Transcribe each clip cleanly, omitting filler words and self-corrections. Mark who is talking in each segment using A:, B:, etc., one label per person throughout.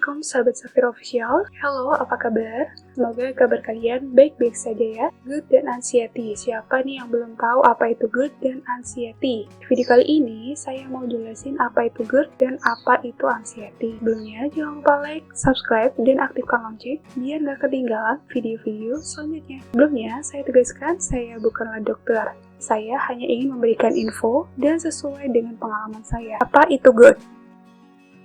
A: Assalamualaikum sahabat Safir Official. Halo, apa kabar? Semoga kabar kalian baik-baik saja ya. GERD dan anxiety. Siapa nih yang belum tahu apa itu GERD dan anxiety? Di video kali ini, saya mau jelasin apa itu GERD dan apa itu anxiety. Sebelumnya, jangan lupa like, subscribe, dan aktifkan lonceng biar nggak ketinggalan video-video selanjutnya. Sebelumnya, saya tegaskan saya bukanlah dokter. Saya hanya ingin memberikan info dan sesuai dengan pengalaman saya. Apa itu GERD?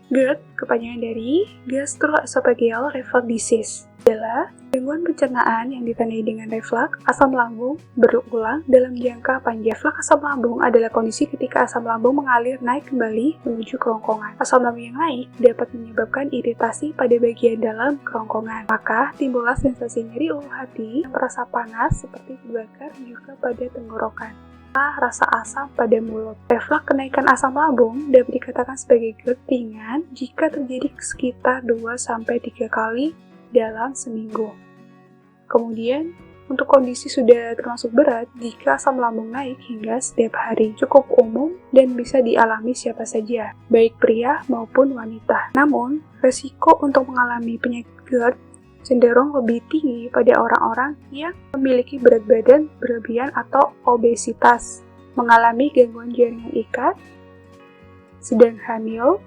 A: GERD, kepanjangan dari Gastroesophageal Reflux Disease, adalah gangguan pencernaan yang ditandai dengan reflux asam lambung berulang dalam jangka panjang. Reflux asam lambung adalah kondisi ketika asam lambung mengalir naik kembali menuju kerongkongan. Asam lambung yang naik dapat menyebabkan iritasi pada bagian dalam kerongkongan. Maka timbullah sensasi nyeri ulu hati, rasa panas seperti terbakar juga pada tenggorokan. Rasa asam pada mulut. Refleks kenaikan asam lambung dapat dikatakan sebagai GERD ringan jika terjadi sekitar 2-3 kali dalam seminggu. Kemudian, untuk kondisi sudah termasuk berat jika asam lambung naik hingga setiap hari. Cukup umum dan bisa dialami siapa saja, baik pria maupun wanita. Namun, resiko untuk mengalami penyakit GERD cenderung lebih tinggi pada orang-orang yang memiliki berat badan berlebihan atau obesitas, mengalami gangguan jaringan ikat, sedang hamil,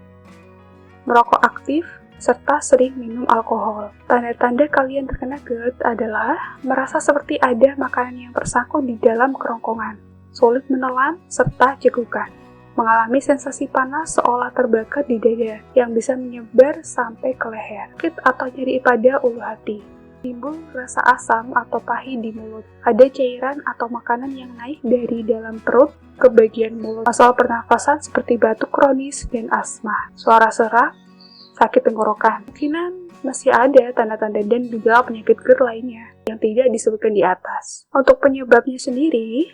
A: merokok aktif, serta sering minum alkohol. Tanda-tanda kalian terkena GERD adalah merasa seperti ada makanan yang tersangkut di dalam kerongkongan, sulit menelan, serta cegukan. Mengalami sensasi panas seolah terbakar di dada yang bisa menyebar sampai ke leher, sakit atau nyeri pada ulu hati, timbul rasa asam atau pahit di mulut, ada cairan atau makanan yang naik dari dalam perut ke bagian mulut, masalah pernafasan seperti batuk kronis dan asma, suara serak, sakit tenggorokan. Mungkinan masih ada tanda-tanda dan gejala penyakit GERD lainnya yang tidak disebutkan di atas. Untuk penyebabnya sendiri,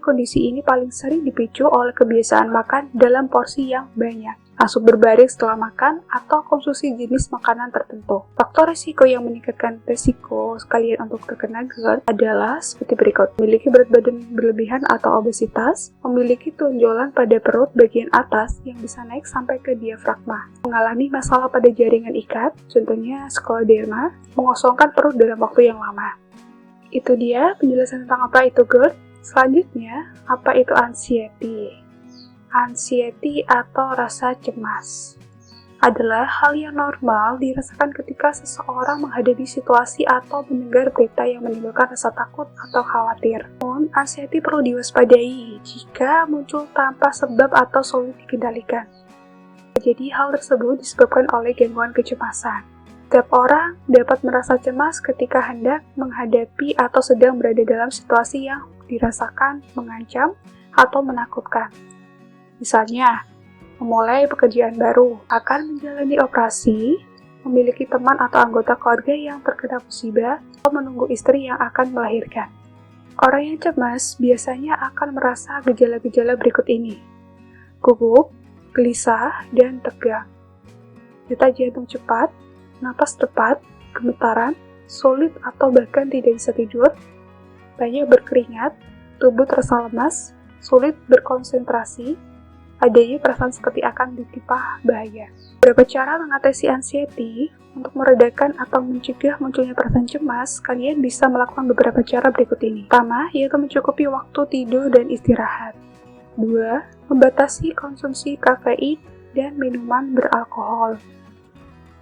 A: kondisi ini paling sering dipicu oleh kebiasaan makan dalam porsi yang banyak, langsung berbaring setelah makan, atau konsumsi jenis makanan tertentu. Faktor risiko yang meningkatkan risiko sekalian untuk terkena GERD adalah seperti berikut. Memiliki berat badan berlebihan atau obesitas, memiliki tonjolan pada perut bagian atas yang bisa naik sampai ke diafragma, mengalami masalah pada jaringan ikat, contohnya skleroderma, mengosongkan perut dalam waktu yang lama. Itu dia penjelasan tentang apa itu GERD. Selanjutnya, apa itu anxiety? Anxiety atau rasa cemas adalah hal yang normal dirasakan ketika seseorang menghadapi situasi atau mendengar berita yang menimbulkan rasa takut atau khawatir. Namun, anxiety perlu diwaspadai jika muncul tanpa sebab atau sulit dikendalikan. Jadi, hal tersebut disebabkan oleh gangguan kecemasan. Setiap orang dapat merasa cemas ketika hendak menghadapi atau sedang berada dalam situasi yang dirasakan mengancam atau menakutkan. Misalnya, memulai pekerjaan baru, akan menjalani operasi, memiliki teman atau anggota keluarga yang terkena musibah, atau menunggu istri yang akan melahirkan. Orang yang cemas biasanya akan merasa gejala-gejala berikut ini: gugup, gelisah, dan tegang, detak jantung cepat, napas cepat, gemetaran, sulit atau bahkan tidak bisa tidur, banyak berkeringat, tubuh terasa lemas, sulit berkonsentrasi, adanya perasaan seperti akan ditimpa bahaya. Beberapa cara mengatasi anxiety untuk meredakan atau mencegah munculnya perasaan cemas, kalian bisa melakukan beberapa cara berikut ini. Pertama, yaitu mencukupi waktu tidur dan istirahat. 2. Membatasi konsumsi kafein dan minuman beralkohol.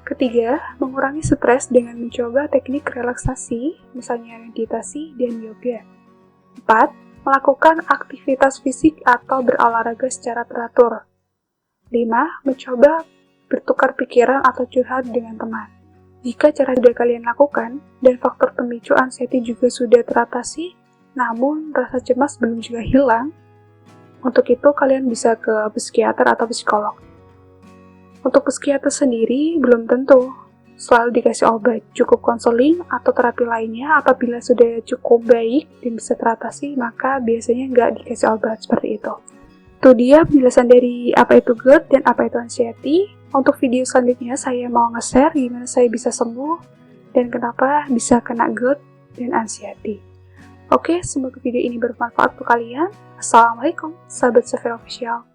A: Ketiga, mengurangi stres dengan mencoba teknik relaksasi, misalnya meditasi dan yoga. 4. Melakukan aktivitas fisik atau berolahraga secara teratur. 5. Mencoba bertukar pikiran atau curhat dengan teman. Jika cara sudah kalian lakukan, dan faktor pemicu anxiety juga sudah teratasi, namun rasa cemas belum juga hilang, untuk itu kalian bisa ke psikiater atau psikolog. Untuk psikiater sendiri, belum tentu selalu dikasih obat, cukup konseling atau terapi lainnya. Apabila sudah cukup baik dan bisa teratasi, maka biasanya nggak dikasih obat seperti itu. Itu dia penjelasan dari apa itu GERD dan apa itu anxiety. Untuk video selanjutnya, saya mau nge-share gimana saya bisa sembuh dan kenapa bisa kena GERD dan anxiety. Oke, semoga video ini bermanfaat untuk kalian. Assalamualaikum, sahabat Safir Official.